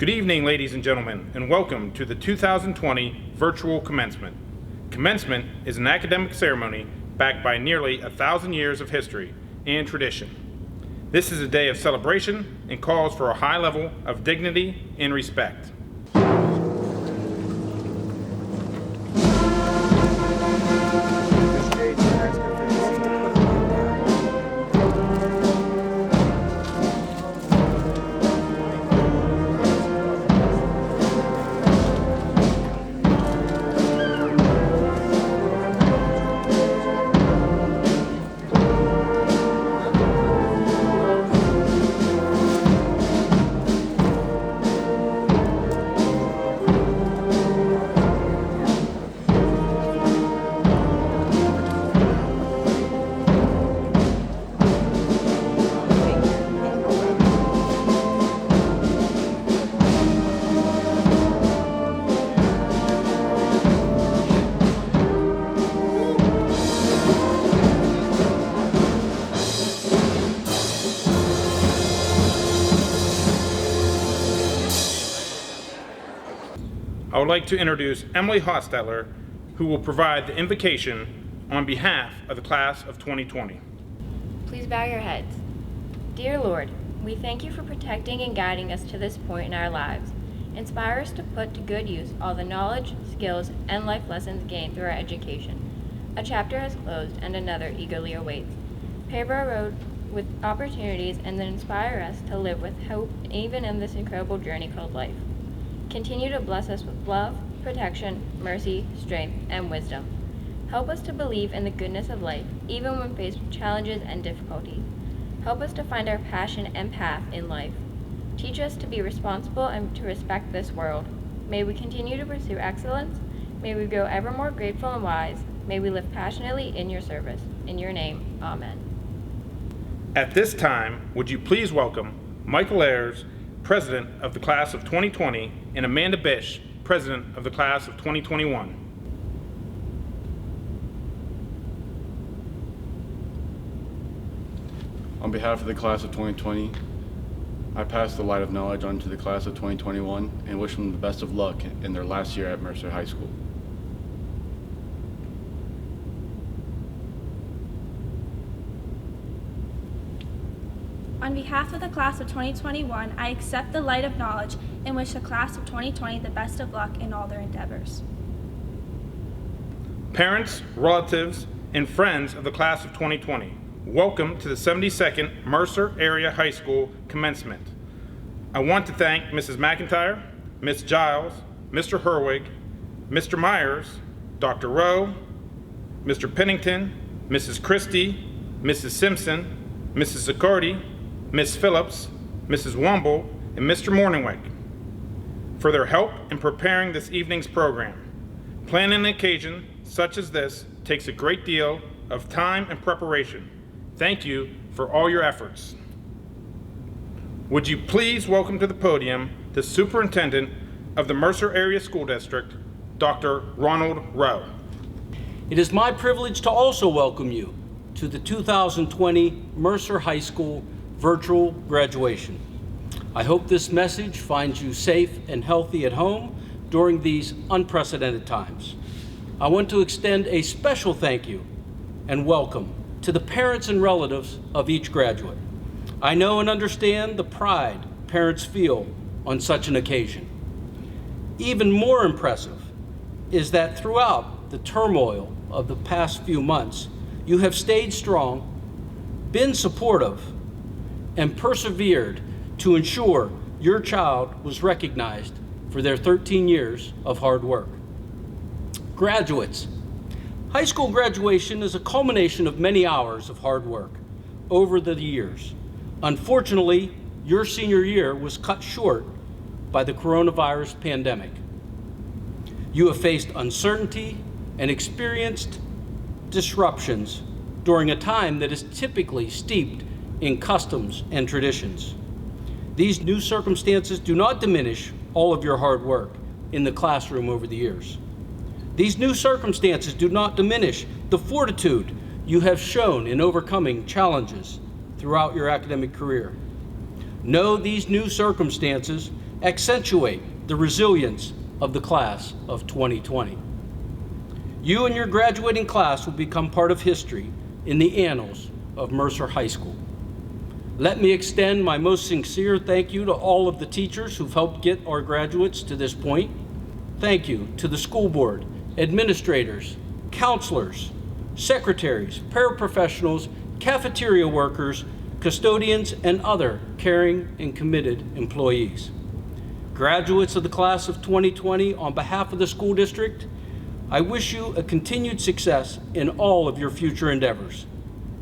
Good evening, ladies and gentlemen, and welcome to the 2020 virtual commencement. Commencement is an academic ceremony backed by nearly 1,000 years of history and tradition. This is a day of celebration and calls for a high level of dignity and respect. I would like to introduce Emily Hostetler, who will provide the invocation on behalf of the class of 2020. Please bow your heads. Dear Lord, we thank you for protecting and guiding us to this point in our lives. Inspire us to put to good use all the knowledge, skills, and life lessons gained through our education. A chapter has closed and another eagerly awaits. Pave our road with opportunities and then inspire us to live with hope even in this incredible journey called life. Continue to bless us with love, protection, mercy, strength, and wisdom. Help us to believe in the goodness of life, even when faced with challenges and difficulties. Help us to find our passion and path in life. Teach us to be responsible and to respect this world. May we continue to pursue excellence. May we grow ever more grateful and wise. May we live passionately in your service. In your name, amen. At this time, would you please welcome Michael Ayers, President of the Class of 2020, and Amanda Bish, President of the Class of 2021. On behalf of the Class of 2020, I pass the light of knowledge on to the Class of 2021 and wish them the best of luck in their last year at Mercer High School. On behalf of the Class of 2021, I accept the light of knowledge and wish the Class of 2020 the best of luck in all their endeavors. Parents, relatives, and friends of the Class of 2020, welcome to the 72nd Mercer Area High School Commencement. I want to thank Mrs. McIntyre, Ms. Giles, Mr. Herwig, Mr. Myers, Dr. Rowe, Mr. Pennington, Mrs. Christie, Mrs. Simpson, Mrs. Zicardi, Ms. Phillips, Mrs. Womble, and Mr. Morningweg for their help in preparing this evening's program. Planning an occasion such as this takes a great deal of time and preparation. Thank you for all your efforts. Would you please welcome to the podium the Superintendent of the Mercer Area School District, Dr. Ronald Rowe. It is my privilege to also welcome you to the 2020 Mercer High School virtual graduation. I hope this message finds you safe and healthy at home during these unprecedented times. I want to extend a special thank you and welcome to the parents and relatives of each graduate. I know and understand the pride parents feel on such an occasion. Even more impressive is that throughout the turmoil of the past few months, you have stayed strong, been supportive, and persevered to ensure your child was recognized for their 13 years of hard work. Graduates, high school graduation is a culmination of many hours of hard work over the years. Unfortunately, your senior year was cut short by the coronavirus pandemic. You have faced uncertainty and experienced disruptions during a time that is typically steeped in customs and traditions. These new circumstances do not diminish all of your hard work in the classroom over the years. These new circumstances do not diminish the fortitude you have shown in overcoming challenges throughout your academic career. Know these new circumstances accentuate the resilience of the class of 2020. You and your graduating class will become part of history in the annals of Mercer High School. Let me extend my most sincere thank you to all of the teachers who've helped get our graduates to this point. Thank you to the school board, administrators, counselors, secretaries, paraprofessionals, cafeteria workers, custodians, and other caring and committed employees. Graduates of the class of 2020, on behalf of the school district, I wish you a continued success in all of your future endeavors.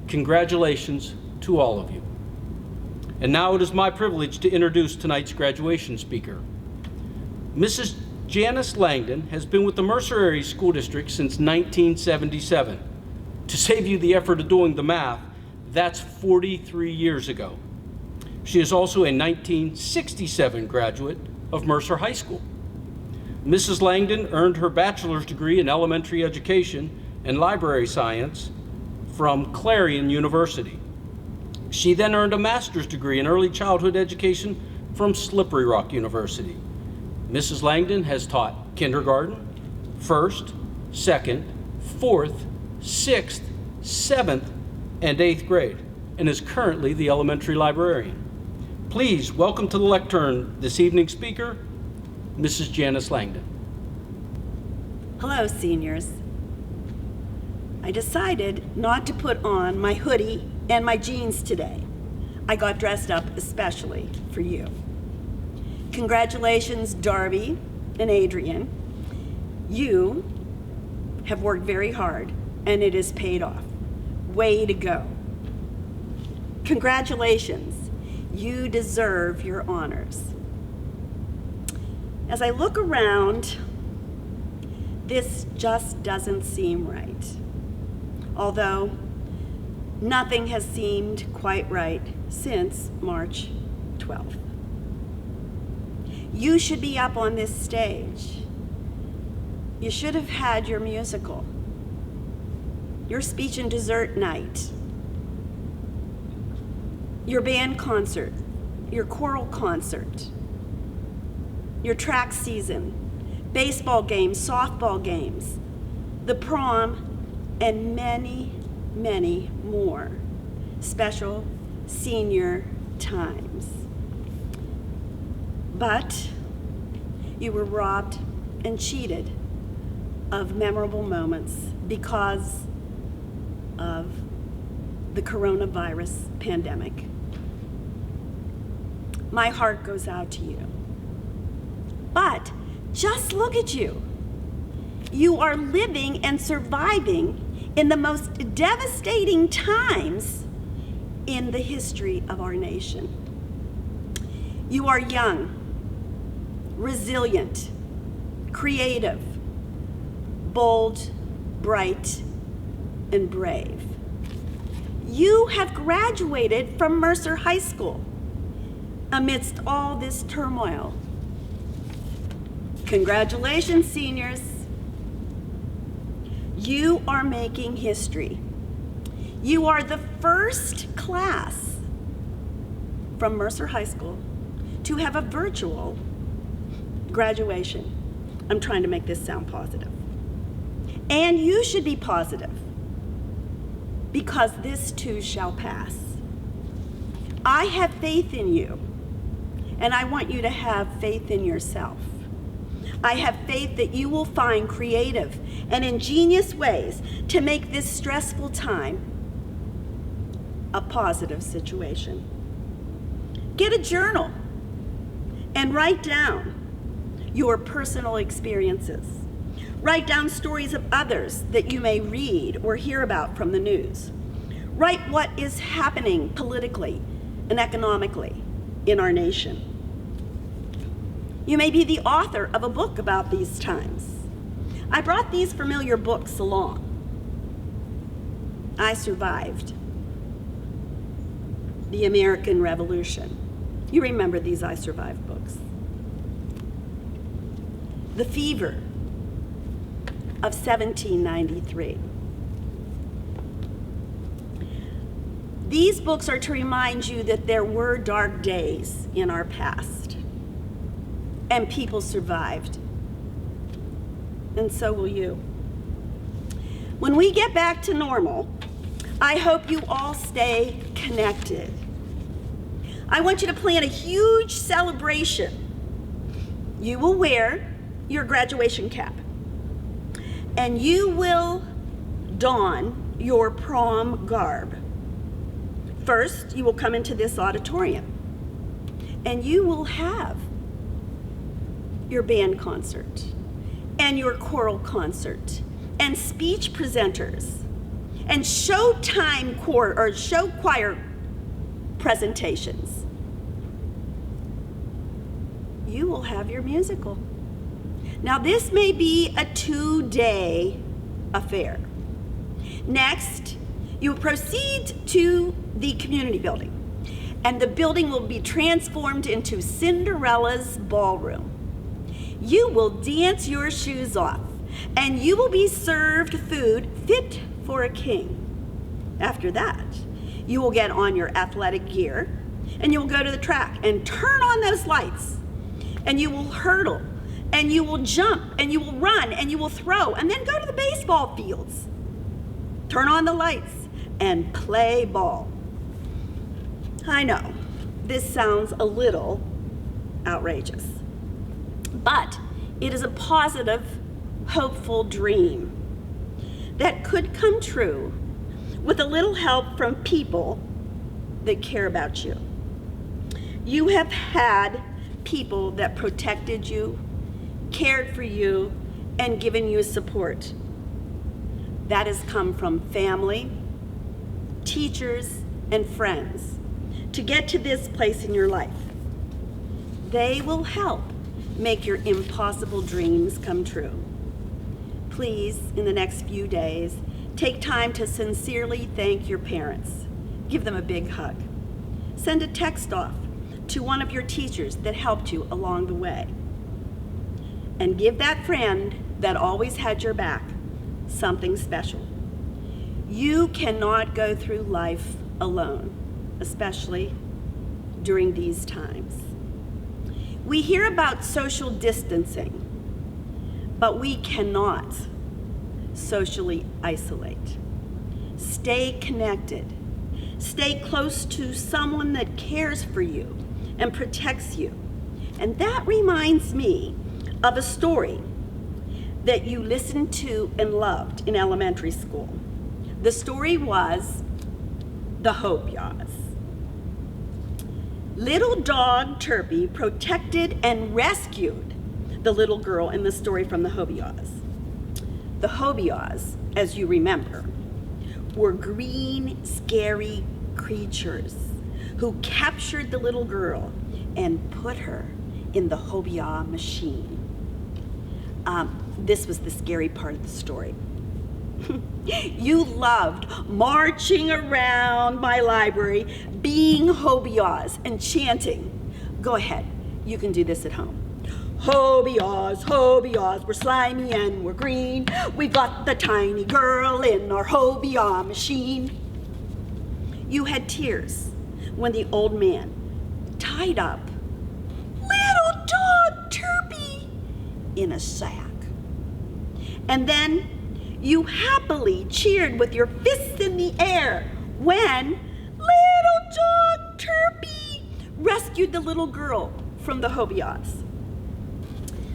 Congratulations to all of you. And now it is my privilege to introduce tonight's graduation speaker. Mrs. Janice Langdon has been with the Mercer Area School District since 1977. To save you the effort of doing the math, that's 43 years ago. She is also a 1967 graduate of Mercer High School. Mrs. Langdon earned her bachelor's degree in elementary education and library science from Clarion University. She then earned a master's degree in early childhood education from Slippery Rock University. Mrs. Langdon has taught kindergarten, first, second, fourth, sixth, seventh, and 8th grade, and is currently the elementary librarian. Please welcome to the lectern this evening's speaker, Mrs. Janice Langdon. Hello, seniors. I decided not to put on my hoodie and my jeans today. I got dressed up especially for you. Congratulations, Darby and Adrian. You have worked very hard, and it has paid off. Way to go. Congratulations. You deserve your honors. As I look around, this just doesn't seem right. Although nothing has seemed quite right since March 12th. You should be up on this stage. You should have had your musical, your speech and dessert night, your band concert, your choral concert, your track season, baseball games, softball games, the prom, and many, many more special senior times. But you were robbed and cheated of memorable moments because of the coronavirus pandemic. My heart goes out to you. But just look at you. You are living and surviving in the most devastating times in the history of our nation. You are young, resilient, creative, bold, bright, and brave. You have graduated from Mercer High School amidst all this turmoil. Congratulations, seniors. You are making history. You are the first class from Mercer High School to have a virtual graduation. I'm trying to make this sound positive. And you should be positive, because this too shall pass. I have faith in you, and I want you to have faith in yourself. I have faith that you will find creative and ingenious ways to make this stressful time a positive situation. Get a journal and write down your personal experiences. Write down stories of others that you may read or hear about from the news. Write what is happening politically and economically in our nation. You may be the author of a book about these times. I brought these familiar books along. I survived the American Revolution. You remember these I Survived books. The Fever of 1793. These books are to remind you that there were dark days in our past. and people survived. And so will you. When we get back to normal, I hope you all stay connected. I want you to plan a huge celebration. You will wear your graduation cap, and you will don your prom garb. First, you will come into this auditorium, and you will have your band concert and your choral concert and speech presenters and show choir presentations. You will have your musical. Now, this may be a 2-day affair. Next, you will proceed to the community building, and the building will be transformed into Cinderella's ballroom. You will dance your shoes off, and you will be served food fit for a king. After that, you will get on your athletic gear, and you will go to the track and turn on those lights, and you will hurdle, and you will jump, and you will run, and you will throw, and then go to the baseball fields. Turn on the lights and play ball. I know, this sounds a little outrageous, but it is a positive, hopeful dream that could come true with a little help from people that care about you. You have had people that protected you, cared for you, and given you support. That has come from family, teachers, and friends to get to this place in your life. They will help make your impossible dreams come true. Please, in the next few days, take time to sincerely thank your parents. Give them a big hug. Send a text off to one of your teachers that helped you along the way. And give that friend that always had your back something special. You cannot go through life alone, especially during these times. We hear about social distancing, but we cannot socially isolate. Stay connected. Stay close to someone that cares for you and protects you. And that reminds me of a story that you listened to and loved in elementary school. The story was The Hobias. Little dog Turpy protected and rescued the little girl in the story from the Hobias. The Hobias, as you remember, were green, scary creatures who captured the little girl and put her in the Hobia machine. This was the scary part of the story. You loved marching around my library, being Hobias and chanting. Go ahead, you can do this at home. Hobias, Hobias, we're slimy and we're green. We got the tiny girl in our Hobia machine. You had tears when the old man tied up little dog Turpy in a sack. And then you happily cheered with your fists in the air when little dog Turpy rescued the little girl from the Hobias.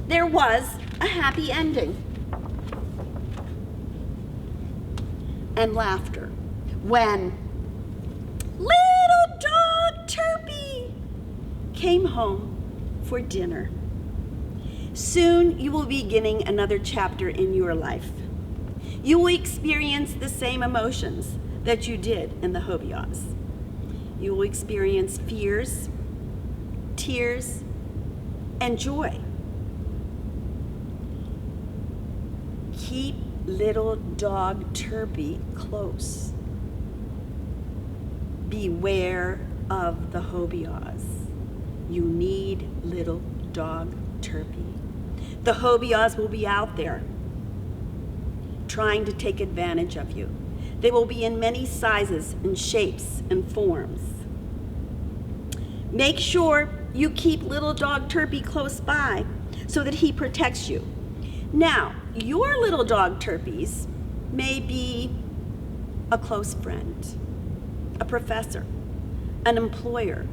There was a happy ending and laughter when little dog Turpy came home for dinner. Soon you will be beginning another chapter in your life. You will experience the same emotions that you did in the Hobias. You will experience fears, tears, and joy. Keep little dog Turpy close. Beware of the Hobias. You need little dog Turpy. The Hobias will be out there trying to take advantage of you. They will be in many sizes and shapes and forms. Make sure You keep little dog Turpy close by so that he protects you. Now, your little dog Turpies may be a close friend, a professor, an employer,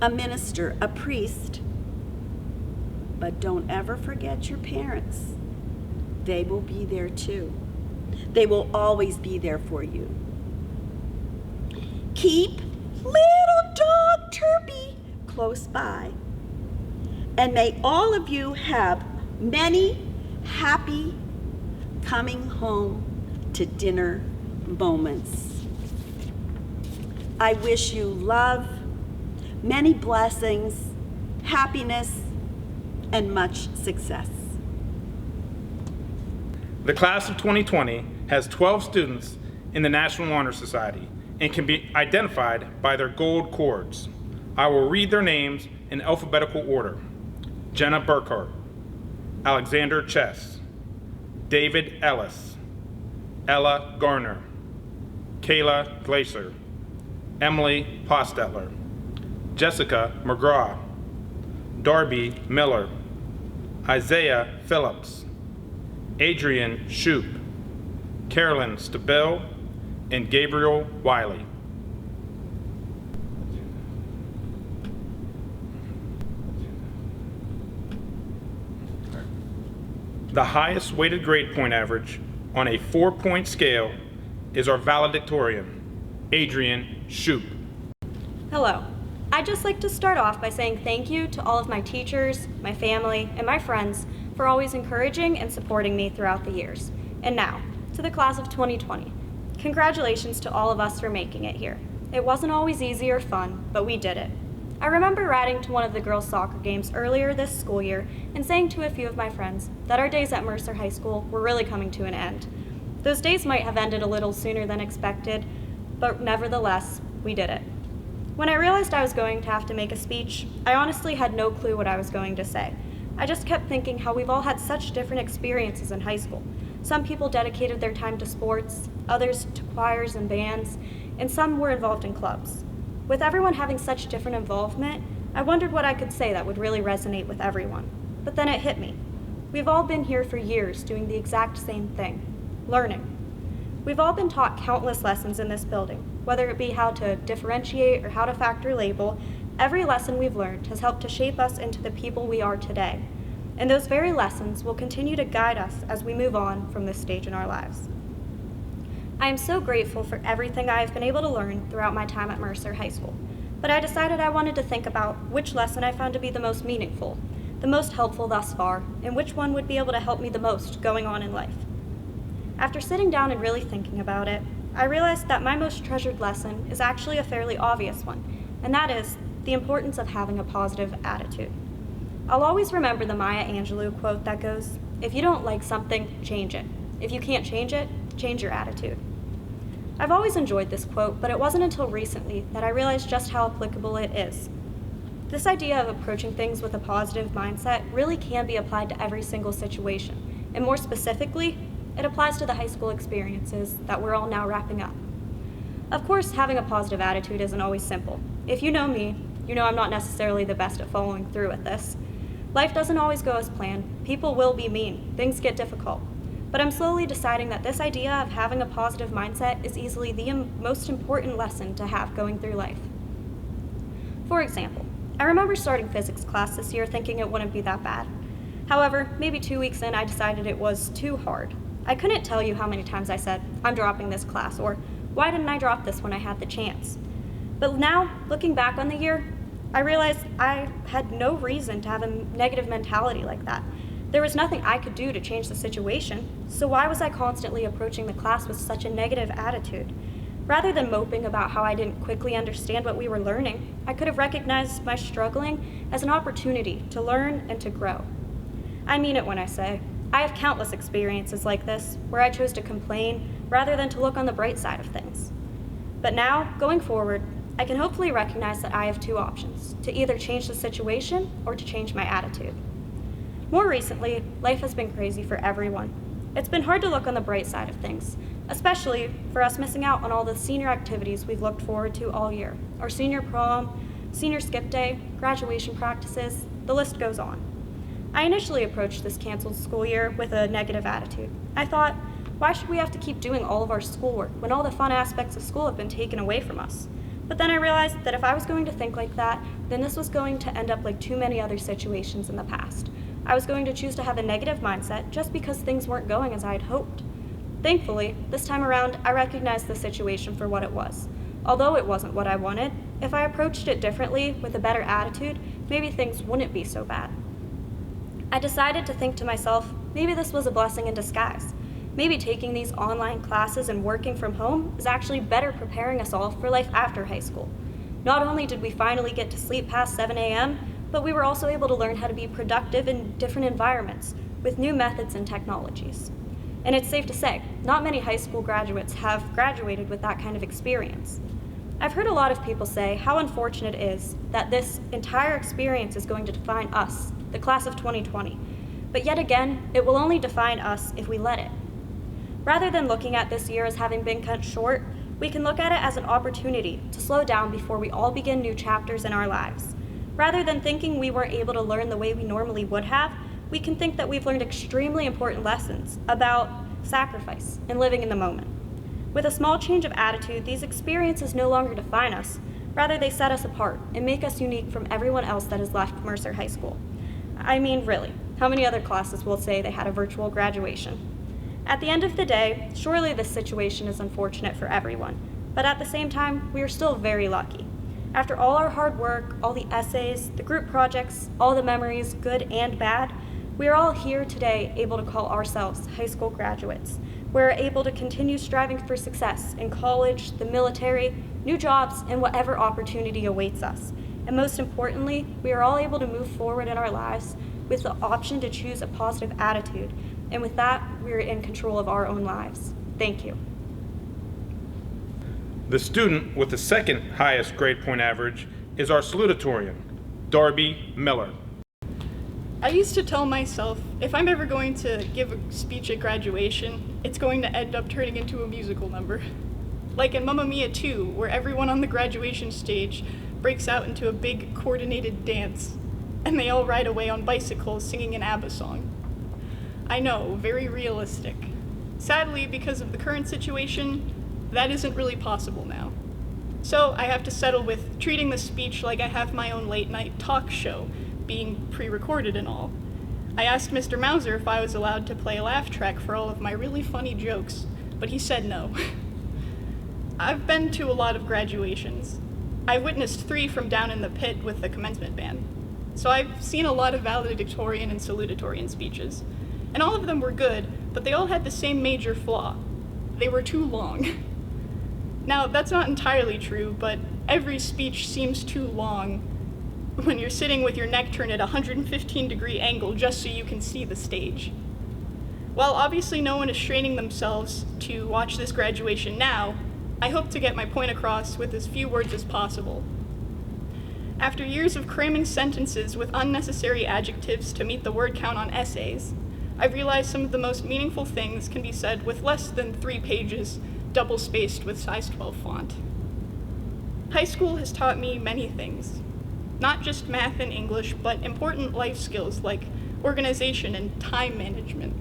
a minister, a priest. But don't ever forget your parents. They will be there too. They will always be there for you. Keep little dog Turpy close by. And may all of you have many happy coming home to dinner moments. I wish you love, many blessings, happiness, and much success. The class of 2020 has 12 students in the National Honor Society and can be identified by their gold cords. I will read their names in alphabetical order. Jenna Burkhart, Alexander Chess, David Ellis, Ella Garner, Kayla Glaser, Emily Postetler, Jessica McGraw, Darby Miller, Isaiah Phillips, Adrian Shoup, Carolyn Stabile, and Gabriel Wiley. The highest weighted grade point average on a 4-point scale is our valedictorian, Adrian Shoup. Hello. I'd just like to start off by saying thank you to all of my teachers, my family, and my friends for always encouraging and supporting me throughout the years. And now, to the class of 2020. Congratulations to all of us for making it here. It wasn't always easy or fun, but we did it. I remember riding to one of the girls' soccer games earlier this school year and saying to a few of my friends that our days at Mercer High School were really coming to an end. Those days might have ended a little sooner than expected, but nevertheless, we did it. When I realized I was going to have to make a speech, I honestly had no clue what I was going to say. I just kept thinking how we've all had such different experiences in high school. Some people dedicated their time to sports, others to choirs and bands, and some were involved in clubs. With everyone having such different involvement, I wondered what I could say that would really resonate with everyone. But then it hit me. We've all been here for years doing the exact same thing, learning. We've all been taught countless lessons in this building, whether it be how to differentiate or how to factor label. Every lesson we've learned has helped to shape us into the people we are today. And those very lessons will continue to guide us as we move on from this stage in our lives. I am so grateful for everything I have been able to learn throughout my time at Mercer High School, but I decided I wanted to think about which lesson I found to be the most meaningful, the most helpful thus far, and which one would be able to help me the most going on in life. After sitting down and really thinking about it, I realized that my most treasured lesson is actually a fairly obvious one, and that is the importance of having a positive attitude. I'll always remember the Maya Angelou quote that goes, "If you don't like something, change it. If you can't change it, change your attitude." I've always enjoyed this quote, but it wasn't until recently that I realized just how applicable it is. This idea of approaching things with a positive mindset really can be applied to every single situation, and more specifically, it applies to the high school experiences that we're all now wrapping up. Of course, having a positive attitude isn't always simple. If you know me, you know I'm not necessarily the best at following through with this. Life doesn't always go as planned. People will be mean. Things get difficult. But I'm slowly deciding that this idea of having a positive mindset is easily the most important lesson to have going through life. For example, I remember starting physics class this year thinking it wouldn't be that bad. However, maybe 2 weeks in, I decided it was too hard. I couldn't tell you how many times I said, "I'm dropping this class," or "Why didn't I drop this when I had the chance?" But now, looking back on the year, I realized I had no reason to have a negative mentality like that. There was nothing I could do to change the situation, so why was I constantly approaching the class with such a negative attitude? Rather than moping about how I didn't quickly understand what we were learning, I could have recognized my struggling as an opportunity to learn and to grow. I mean it when I say, I have countless experiences like this where I chose to complain rather than to look on the bright side of things. But now, going forward, I can hopefully recognize that I have two options, to either change the situation or to change my attitude. More recently, life has been crazy for everyone. It's been hard to look on the bright side of things, especially for us missing out on all the senior activities we've looked forward to all year. Our senior prom, senior skip day, graduation practices, the list goes on. I initially approached this canceled school year with a negative attitude. I thought, why should we have to keep doing all of our schoolwork when all the fun aspects of school have been taken away from us? But then I realized that if I was going to think like that, then this was going to end up like too many other situations in the past. I was going to choose to have a negative mindset just because things weren't going as I had hoped. Thankfully, this time around, I recognized the situation for what it was. Although it wasn't what I wanted, if I approached it differently with a better attitude, maybe things wouldn't be so bad. I decided to think to myself, maybe this was a blessing in disguise. Maybe taking these online classes and working from home is actually better preparing us all for life after high school. Not only did we finally get to sleep past 7 a.m., but we were also able to learn how to be productive in different environments with new methods and technologies. And it's safe to say, not many high school graduates have graduated with that kind of experience. I've heard a lot of people say how unfortunate it is that this entire experience is going to define us, the class of 2020. But yet again, it will only define us if we let it. Rather than looking at this year as having been cut short, we can look at it as an opportunity to slow down before we all begin new chapters in our lives. Rather than thinking we weren't able to learn the way we normally would have, we can think that we've learned extremely important lessons about sacrifice and living in the moment. With a small change of attitude, these experiences no longer define us. Rather, they set us apart and make us unique from everyone else that has left Mercer High School. I mean, really, how many other classes will say they had a virtual graduation? At the end of the day, surely this situation is unfortunate for everyone, but at the same time, we are still very lucky. After all our hard work, all the essays, the group projects, all the memories, good and bad, we are all here today able to call ourselves high school graduates. We're able to continue striving for success in college, the military, new jobs, and whatever opportunity awaits us. And most importantly, we are all able to move forward in our lives with the option to choose a positive attitude. And with that, we're in control of our own lives. Thank you. The student with the second highest grade point average is our salutatorian, Darby Miller. I used to tell myself, if I'm ever going to give a speech at graduation, it's going to end up turning into a musical number. Like in Mamma Mia 2, where everyone on the graduation stage breaks out into a big coordinated dance, and they all ride away on bicycles singing an ABBA song. I know, very realistic. Sadly, because of the current situation, that isn't really possible now. So I have to settle with treating the speech like I have my own late-night talk show, being pre-recorded and all. I asked Mr. Mauser if I was allowed to play a laugh track for all of my really funny jokes, but he said no. I've been to a lot of graduations. I've witnessed 3 from down in the pit with the commencement band. So I've seen a lot of valedictorian and salutatorian speeches. And all of them were good, but they all had the same major flaw. They were too long. Now, that's not entirely true, but every speech seems too long when you're sitting with your neck turned at a 115-degree angle just so you can see the stage. While obviously no one is straining themselves to watch this graduation now, I hope to get my point across with as few words as possible. After years of cramming sentences with unnecessary adjectives to meet the word count on essays, I've realized some of the most meaningful things can be said with less than 3 pages, double-spaced with size 12 font. High school has taught me many things. Not just math and English, but important life skills like organization and time management.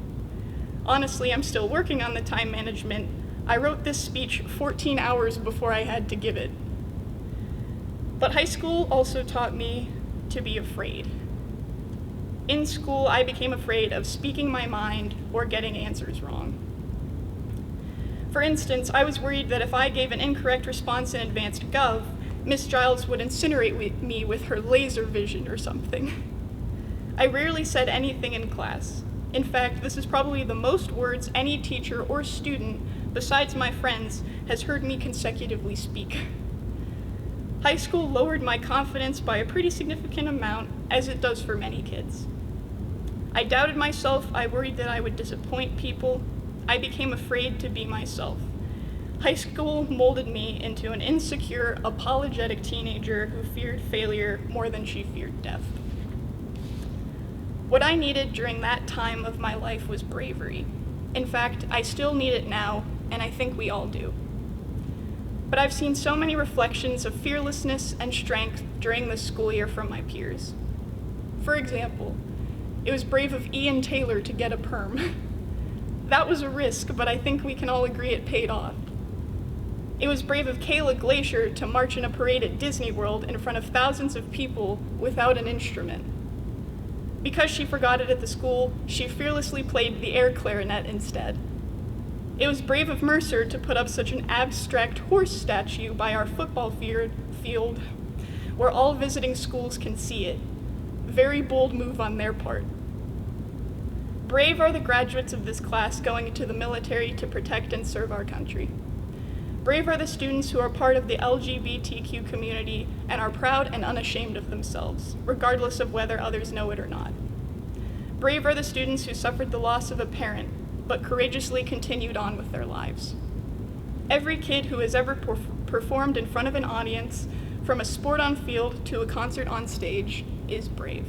Honestly, I'm still working on the time management. I wrote this speech 14 hours before I had to give it. But high school also taught me to be afraid. In school, I became afraid of speaking my mind or getting answers wrong. For instance, I was worried that if I gave an incorrect response in Advanced Gov, Miss Giles would incinerate me with her laser vision or something. I rarely said anything in class. In fact, this is probably the most words any teacher or student, besides my friends, has heard me consecutively speak. High school lowered my confidence by a pretty significant amount, as it does for many kids. I doubted myself, I worried that I would disappoint people. I became afraid to be myself. High school molded me into an insecure, apologetic teenager who feared failure more than she feared death. What I needed during that time of my life was bravery. In fact, I still need it now, and I think we all do. but I've seen so many reflections of fearlessness and strength during this school year from my peers. For example, it was brave of Ian Taylor to get a perm. That was a risk, but I think we can all agree it paid off. It was brave of Kayla Glacier to march in a parade at Disney World in front of thousands of people without an instrument. Because she forgot it at the school, she fearlessly played the air clarinet instead. It was brave of Mercer to put up such an abstract horse statue by our football field where all visiting schools can see it. Very bold move on their part. Brave are the graduates of this class going into the military to protect and serve our country. Brave are the students who are part of the LGBTQ community and are proud and unashamed of themselves, regardless of whether others know it or not. Brave are the students who suffered the loss of a parent, but courageously continued on with their lives. Every kid who has ever performed in front of an audience, from a sport on field to a concert on stage, is brave.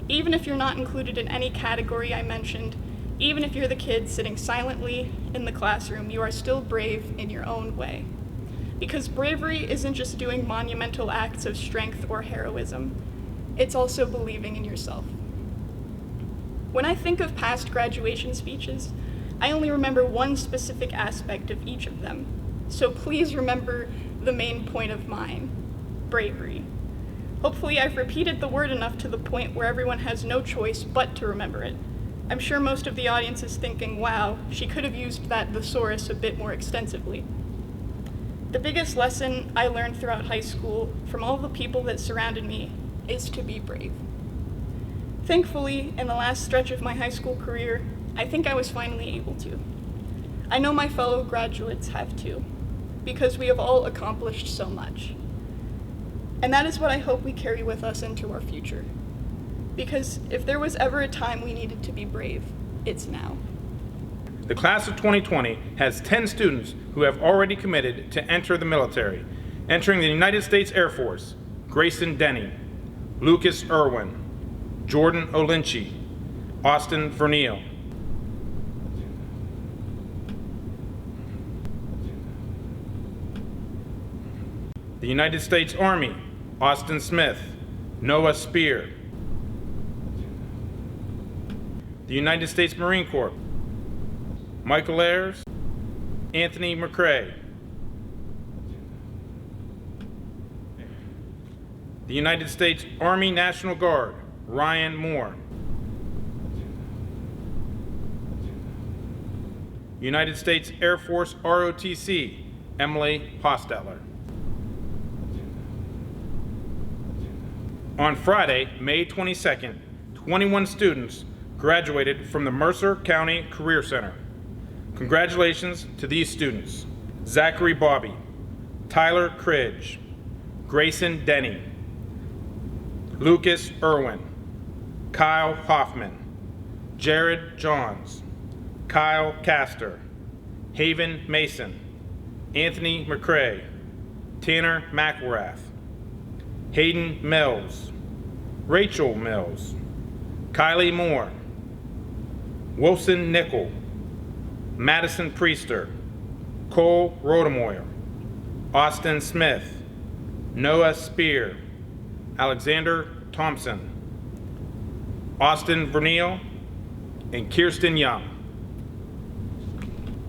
Even if you're not included in any category I mentioned, even if you're the kid sitting silently in the classroom, you are still brave in your own way. Because bravery isn't just doing monumental acts of strength or heroism, it's also believing in yourself. When I think of past graduation speeches, I only remember one specific aspect of each of them. So please remember the main point of mine: bravery. Hopefully I've repeated the word enough to the point where everyone has no choice but to remember it. I'm sure most of the audience is thinking, wow, she could have used that thesaurus a bit more extensively. The biggest lesson I learned throughout high school from all the people that surrounded me is to be brave. Thankfully, in the last stretch of my high school career, I think I was finally able to. I know my fellow graduates have too, because we have all accomplished so much. And that is what I hope we carry with us into our future. Because if there was ever a time we needed to be brave, it's now. The class of 2020 has 10 students who have already committed to enter the military. Entering the United States Air Force: Grayson Denny, Lucas Irwin, Jordan Olinchi, Austin Vernil. The United States Army: Austin Smith, Noah Spear. The United States Marine Corps: Michael Ayers, Anthony McCrae. The United States Army National Guard: Ryan Moore. United States Air Force ROTC: Emily Hostetler. On Friday, May 22nd, 21 students graduated from the Mercer County Career Center. Congratulations to these students: Zachary Bobby, Tyler Cridge, Grayson Denny, Lucas Irwin, Kyle Hoffman, Jared Johns, Kyle Castor, Haven Mason, Anthony McCrae, Tanner McElrath, Hayden Mills, Rachel Mills, Kylie Moore, Wilson Nickel, Madison Priester, Cole Rodemoyer, Austin Smith, Noah Spear, Alexander Thompson, Austin Vernil, and Kirsten Young.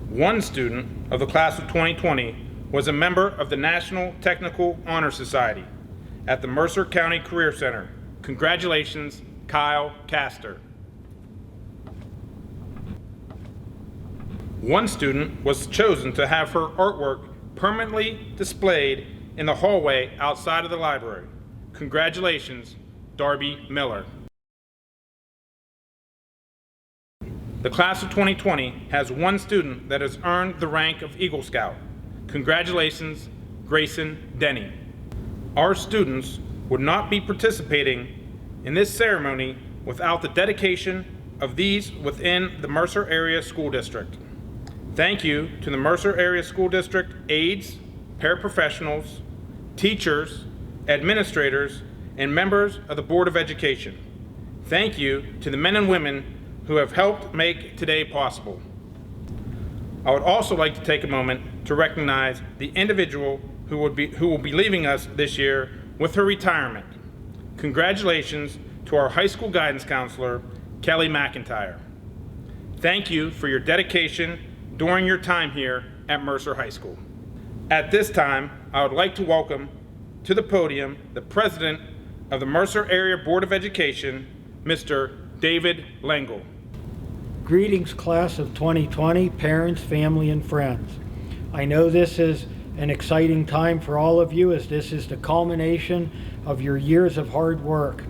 One student of the class of 2020 was a member of the National Technical Honor Society at the Mercer County Career Center. Congratulations, Kyle Castor. One student was chosen to have her artwork permanently displayed in the hallway outside of the library. Congratulations, Darby Miller. The class of 2020 has one student that has earned the rank of Eagle Scout. Congratulations, Grayson Denny. Our students would not be participating in this ceremony without the dedication of these within the Mercer Area School District. Thank you to the Mercer Area School District aides, paraprofessionals, teachers, administrators, and members of the Board of Education. Thank you to the men and women who have helped make today possible. I would also like to take a moment to recognize the individual who will be leaving us this year with her retirement. Congratulations to our high school guidance counselor, Kelly McIntyre. Thank you for your dedication during your time here at Mercer High School. At this time, I would like to welcome to the podium the president of the Mercer Area Board of Education, Mr. David Lengel. Greetings, class of 2020, parents, family, and friends. I know this is an exciting time for all of you, as this is the culmination of your years of hard work.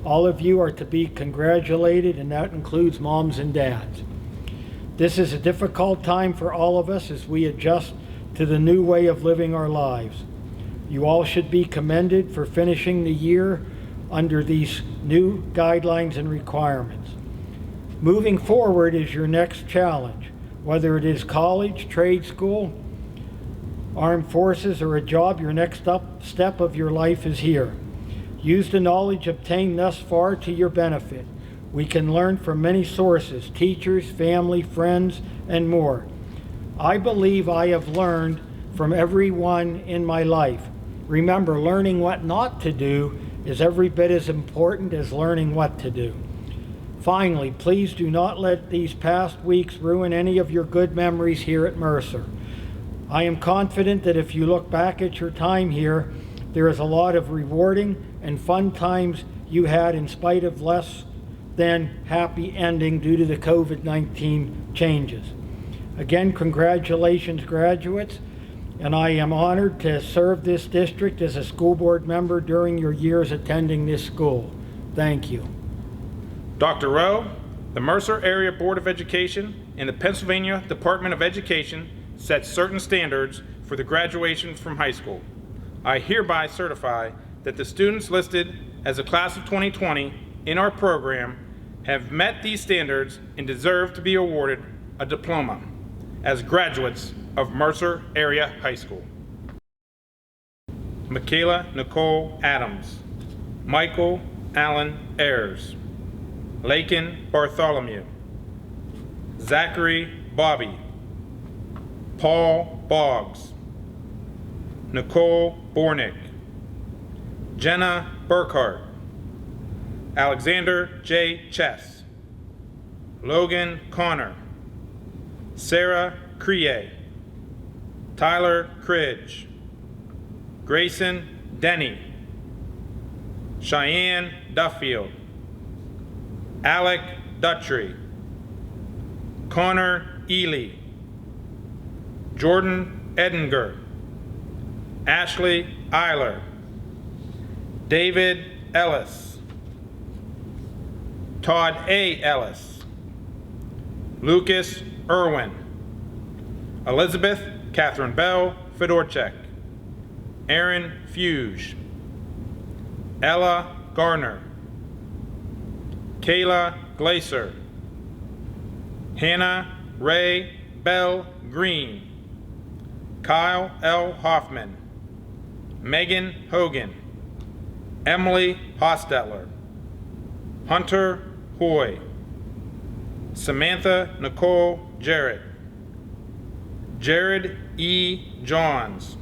All of you are to be congratulated, and that includes moms and dads. This is a difficult time for all of us as we adjust to the new way of living our lives. You all should be commended for finishing the year under these new guidelines and requirements. Moving forward is your next challenge, whether it is college, trade school, armed forces, or a job. Your next step of your life is here. Use the knowledge obtained thus far to your benefit. We can learn from many sources, teachers, family, friends, and more. I believe I have learned from everyone in my life. Remember, learning what not to do is every bit as important as learning what to do. Finally, please do not let these past weeks ruin any of your good memories here at Mercer. I am confident that if you look back at your time here, there is a lot of rewarding and fun times you had in spite of less than happy ending due to the COVID-19 changes. Again, congratulations, graduates, and I am honored to serve this district as a school board member during your years attending this school. Thank you. Dr. Rowe, the Mercer Area Board of Education and the Pennsylvania Department of Education set certain standards for the graduation from high school. I hereby certify that the students listed as a class of 2020 in our program have met these standards and deserve to be awarded a diploma as graduates of Mercer Area High School. Michaela Nicole Adams, Michael Allen Ayers, Lakin Bartholomew, Zachary Bobby, Paul Boggs, Nicole Bornick, Jenna Burkhart, Alexander J. Chess, Logan Connor, Sarah Crier, Tyler Cridge, Grayson Denny, Cheyenne Duffield, Alec Duttrey, Connor Ely, Jordan Edinger, Ashley Eiler, David Ellis, Todd A. Ellis, Lucas Irwin, Elizabeth Catherine Bell Fedorchek, Aaron Fuge, Ella Garner, Kayla Glaser, Hannah Ray Bell Green, Kyle L. Hoffman, Megan Hogan, Emily Hostetler, Hunter Hoy, Samantha Nicole Jarrett, Jared E. Johns,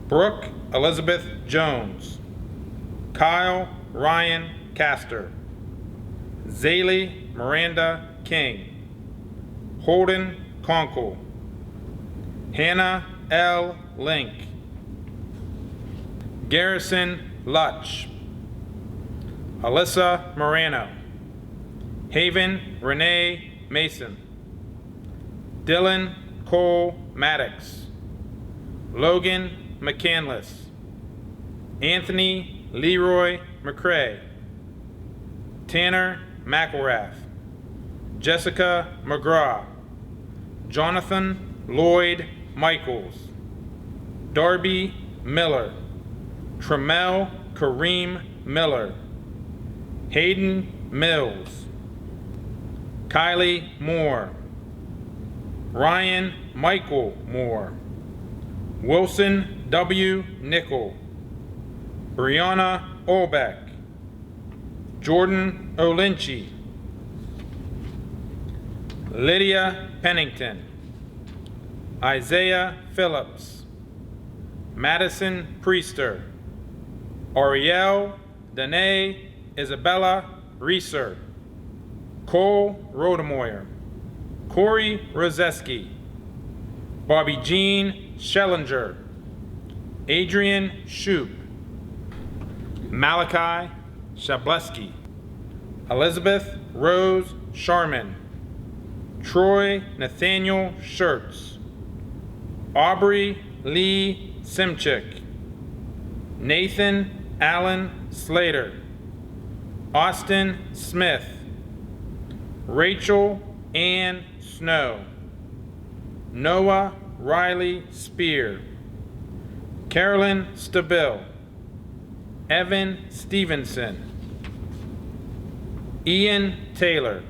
Brooke Elizabeth Jones, Kyle Ryan Castor, Zaylee Miranda King, Holden Conkle, Hannah L. Link, Garrison Lutch, Alyssa Morano, Haven Renee Mason, Dylan Cole Maddox, Logan McCandless, Anthony Leroy McCrae, Tanner McElrath, Jessica McGraw, Jonathan Lloyd Michaels, Darby Miller, Tremel Kareem Miller, Hayden Mills, Kylie Moore, Ryan Michael Moore, Wilson W. Nickel, Brianna Olbeck, Jordan Olinchi, Lydia Pennington, Isaiah Phillips, Madison Priester, Ariel Danae Isabella Reeser, Cole Rodemoyer, Corey Rozeski, Bobby Jean Schellinger, Adrian Shoup, Malachi Shableski, Elizabeth Rose Sharman, Troy Nathaniel Schertz, Aubrey Lee Simchick, Nathan Allen Slater, Austin Smith, Rachel Ann Snow, Noah Riley Spear, Carolyn Stabill, Evan Stevenson, Ian Taylor,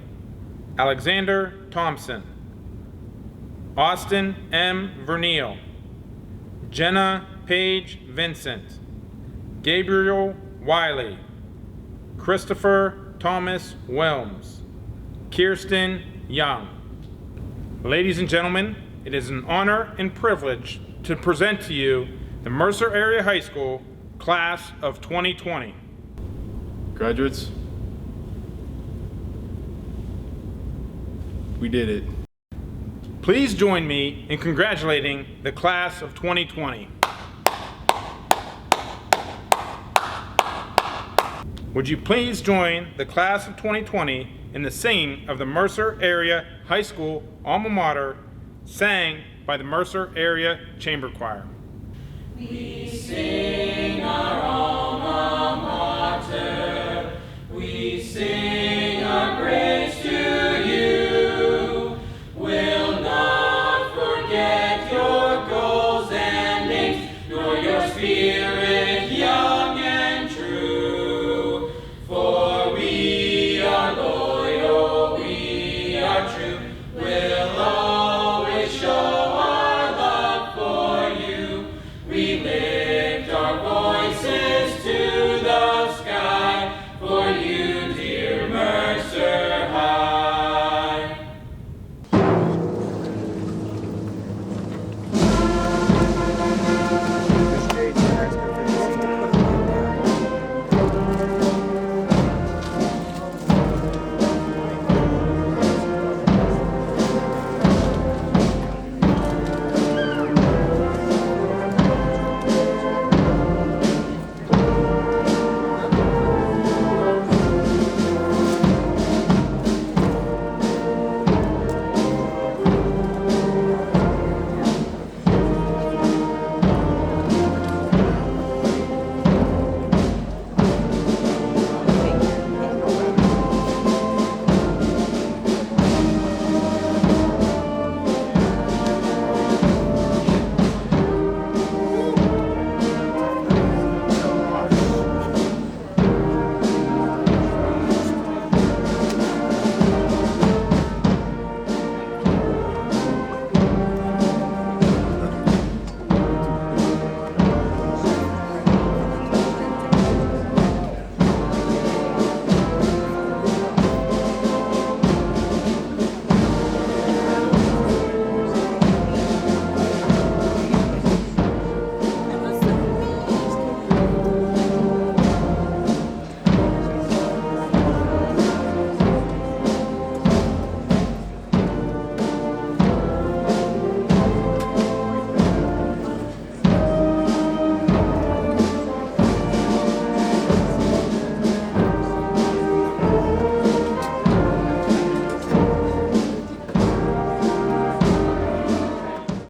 Alexander Thompson, Austin M. Verneal, Jenna Page Vincent, Gabriel Wiley, Christopher Thomas Wilms, Kirsten Young. Ladies and gentlemen, it is an honor and privilege to present to you the Mercer Area High School Class of 2020. Graduates, we did it. Please join me in congratulating the Class of 2020. Would you please join the Class of 2020 in the singing of the Mercer Area High School alma mater, sang by the Mercer Area Chamber Choir. We sing.